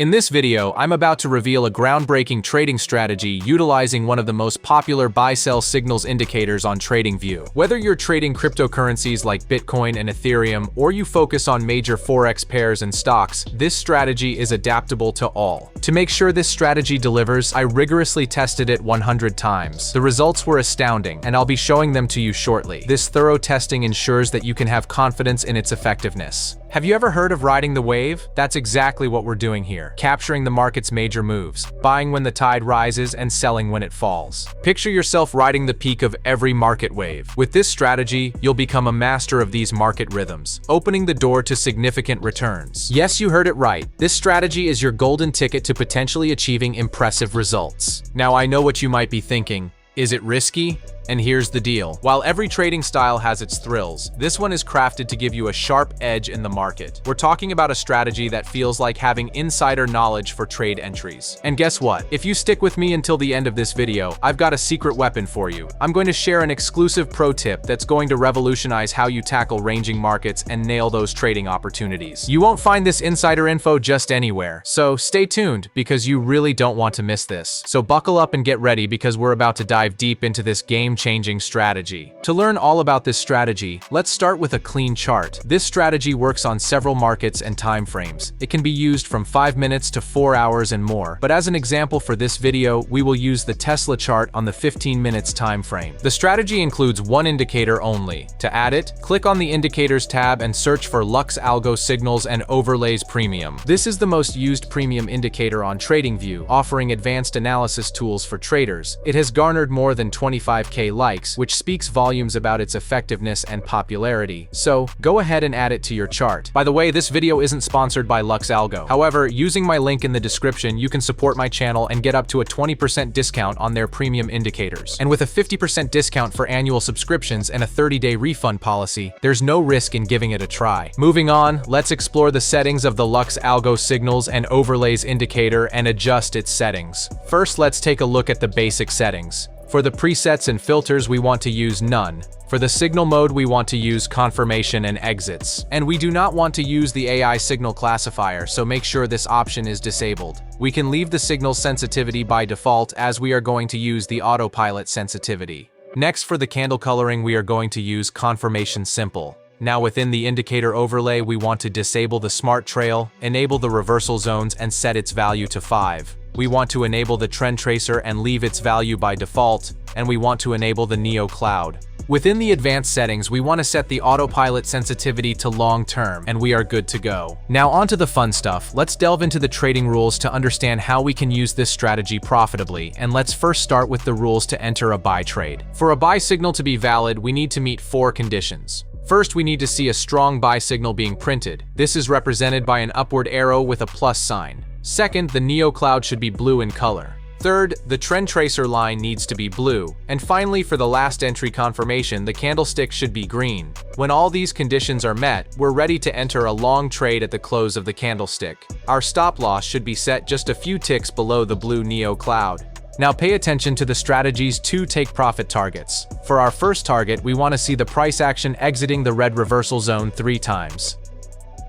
In this video, I'm about to reveal a groundbreaking trading strategy utilizing one of the most popular buy-sell signals indicators on TradingView. Whether you're trading cryptocurrencies like Bitcoin and Ethereum, or you focus on major forex pairs and stocks, this strategy is adaptable to all. To make sure this strategy delivers, I rigorously tested it 100 times. The results were astounding, and I'll be showing them to you shortly. This thorough testing ensures that you can have confidence in its effectiveness. Have you ever heard of riding the wave? That's exactly what we're doing here, capturing the market's major moves, buying when the tide rises and selling when it falls. Picture yourself riding the peak of every market wave. With this strategy, you'll become a master of these market rhythms, opening the door to significant returns. Yes, you heard it right. This strategy is your golden ticket to potentially achieving impressive results. Now, I know what you might be thinking. Is it risky? And here's the deal. While every trading style has its thrills, this one is crafted to give you a sharp edge in the market. We're talking about a strategy that feels like having insider knowledge for trade entries. And guess what? If you stick with me until the end of this video, I've got a secret weapon for you. I'm going to share an exclusive pro tip that's going to revolutionize how you tackle ranging markets and nail those trading opportunities. You won't find this insider info just anywhere, so stay tuned because you really don't want to miss this. So buckle up and get ready because we're about to dive deep into this game-changing strategy. To learn all about this strategy, let's start with a clean chart. This strategy works on several markets and time frames. It can be used from 5 minutes to 4 hours and more. But as an example for this video, we will use the Tesla chart on the 15 minutes time frame. The strategy includes one indicator only. To add it, click on the Indicators tab and search for LuxAlgo Signals and Overlays Premium. This is the most used premium indicator on TradingView, offering advanced analysis tools for traders. It has garnered more than 25,000 likes, which speaks volumes about its effectiveness and popularity. So, go ahead and add it to your chart. By the way, this video isn't sponsored by LuxAlgo. However, using my link in the description, you can support my channel and get up to a 20% discount on their premium indicators. And with a 50% discount for annual subscriptions and a 30-day refund policy, there's no risk in giving it a try. Moving on, let's explore the settings of the LuxAlgo Signals and Overlays indicator and adjust its settings. First, let's take a look at the basic settings. For the presets and filters, we want to use none. For the signal mode, we want to use confirmation and exits. And we do not want to use the AI signal classifier, so make sure this option is disabled. We can leave the signal sensitivity by default as we are going to use the autopilot sensitivity. Next, for the candle coloring, we are going to use confirmation simple. Now within the indicator overlay, we want to disable the smart trail, enable the reversal zones, and set its value to 5. We want to enable the trend tracer and leave its value by default, and we want to enable the Neo Cloud. Within the advanced settings, we want to set the autopilot sensitivity to long term, and we are good to go. Now onto the fun stuff. Let's delve into the trading rules to understand how we can use this strategy profitably, and let's first start with the rules to enter a buy trade. For a buy signal to be valid, we need to meet 4 conditions. First, we need to see a strong buy signal being printed. This is represented by an upward arrow with a plus sign. Second, the Neo Cloud should be blue in color. Third, the trend tracer line needs to be blue. And finally, for the last entry confirmation, the candlestick should be green. When all these conditions are met, we're ready to enter a long trade at the close of the candlestick. Our stop loss should be set just a few ticks below the blue Neo Cloud. Now pay attention to the strategy's 2 take-profit targets. For our first target, we want to see the price action exiting the red reversal zone 3 times.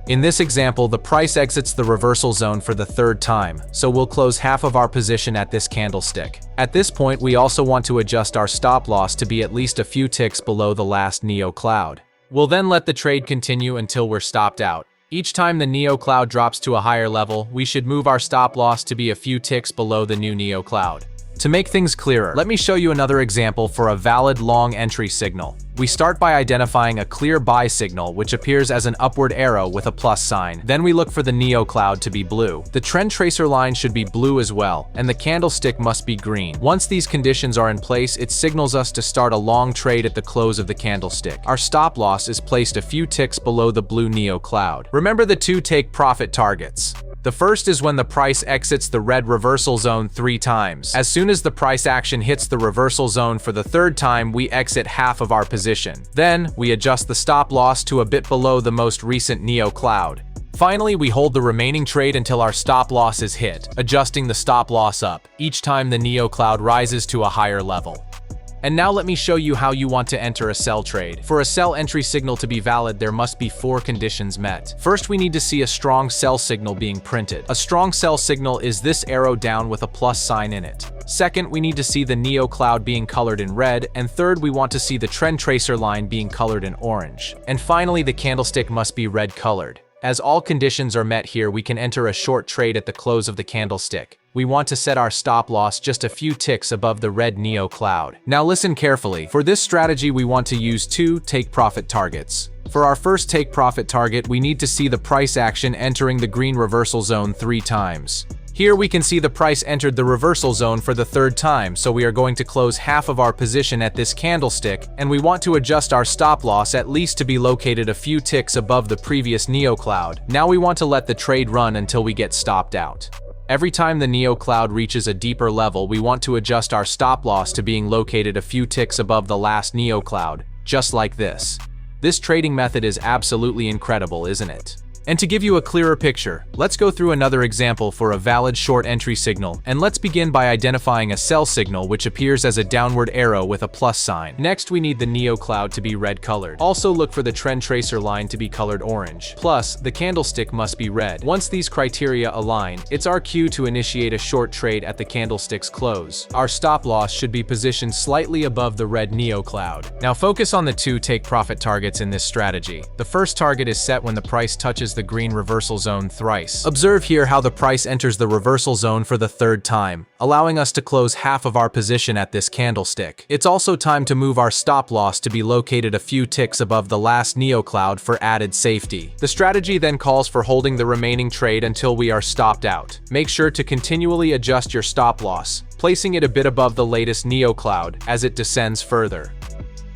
In this example, the price exits the reversal zone for the 3rd time, so we'll close half of our position at this candlestick. At this point, we also want to adjust our stop loss to be at least a few ticks below the last Neo Cloud. We'll then let the trade continue until we're stopped out. Each time the Neo Cloud drops to a higher level, we should move our stop loss to be a few ticks below the new Neo Cloud. To make things clearer, let me show you another example for a valid long entry signal. We start by identifying a clear buy signal, which appears as an upward arrow with a plus sign. Then we look for the Neo Cloud to be blue. The trend tracer line should be blue as well, and the candlestick must be green. Once these conditions are in place, it signals us to start a long trade at the close of the candlestick. Our stop loss is placed a few ticks below the blue Neo Cloud. Remember the 2 take-profit targets. The first is when the price exits the red reversal zone 3 times. As soon as the price action hits the reversal zone for the 3rd time, we exit half of our position. Then, we adjust the stop loss to a bit below the most recent Neo Cloud. Finally, we hold the remaining trade until our stop loss is hit, adjusting the stop loss up each time the Neo Cloud rises to a higher level. And now let me show you how you want to enter a sell trade. For a sell entry signal to be valid, there must be 4 conditions met. First, we need to see a strong sell signal being printed. A strong sell signal is this arrow down with a plus sign in it. Second, we need to see the Neo cloud being colored in red, and third, we want to see the trend tracer line being colored in orange. And finally, the candlestick must be red colored. As all conditions are met here, we can enter a short trade at the close of the candlestick. We want to set our stop loss just a few ticks above the red Neo cloud. Now listen carefully. For this strategy, we want to use 2 take profit targets. For our first take profit target, we need to see the price action entering the green reversal zone 3 times. Here we can see the price entered the reversal zone for the 3rd time, so we are going to close half of our position at this candlestick, and we want to adjust our stop loss at least to be located a few ticks above the previous Neo cloud. Now we want to let the trade run until we get stopped out. Every time the Neo cloud reaches a deeper level, we want to adjust our stop loss to being located a few ticks above the last Neo cloud, just like this. This trading method is absolutely incredible, isn't it? And to give you a clearer picture, let's go through another example for a valid short entry signal, and let's begin by identifying a sell signal which appears as a downward arrow with a plus sign. Next, we need the Neo cloud to be red colored. Also look for the trend tracer line to be colored orange. Plus, the candlestick must be red. Once these criteria align, it's our cue to initiate a short trade at the candlestick's close. Our stop loss should be positioned slightly above the red Neo cloud. Now focus on the 2 take profit targets in this strategy. The first target is set when the price touches the green reversal zone thrice. Observe here how the price enters the reversal zone for the 3rd time, allowing us to close half of our position at this candlestick. It's also time to move our stop loss to be located a few ticks above the last Neo cloud for added safety. The strategy then calls for holding the remaining trade until we are stopped out. Make sure to continually adjust your stop loss, placing it a bit above the latest Neo cloud as it descends further.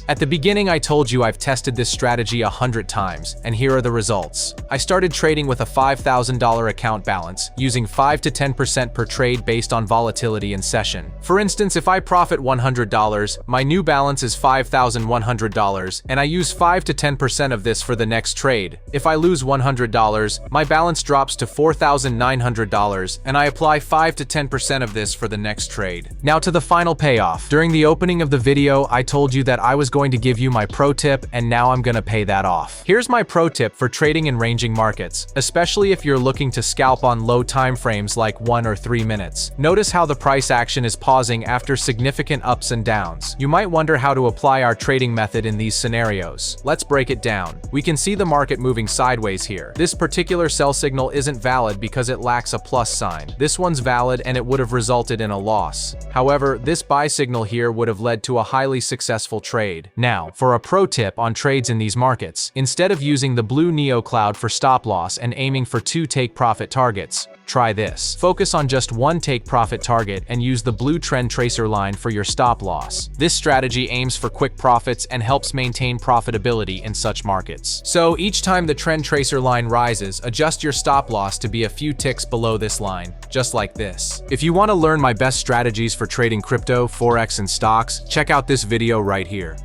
At the beginning, I told you I've tested this strategy 100 times, and here are the results. I started trading with a $5,000 account balance, using 5 to 10% per trade based on volatility in session. For instance, if I profit $100, my new balance is $5,100, and I use 5 to 10% of this for the next trade. If I lose $100, my balance drops to $4,900, and I apply 5 to 10% of this for the next trade. Now to the final payoff. During the opening of the video, I told you that I was going to give you my pro tip, and now I'm gonna pay that off. Here's my pro tip for trading in ranging markets, especially if you're looking to scalp on low time frames like 1 or 3 minutes. Notice how the price action is pausing after significant ups and downs. You might wonder how to apply our trading method in these scenarios. Let's break it down. We can see the market moving sideways here. This particular sell signal isn't valid because it lacks a plus sign. This one's valid and it would have resulted in a loss. However, this buy signal here would have led to a highly successful trade. Now, for a pro tip on trades in these markets, instead of using the blue Neo cloud for stop loss and aiming for 2 take profit targets, try this. Focus on just 1 take profit target and use the blue trend tracer line for your stop loss. This strategy aims for quick profits and helps maintain profitability in such markets. So each time the trend tracer line rises, adjust your stop loss to be a few ticks below this line, just like this. If you want to learn my best strategies for trading crypto, forex, and stocks, check out this video right here.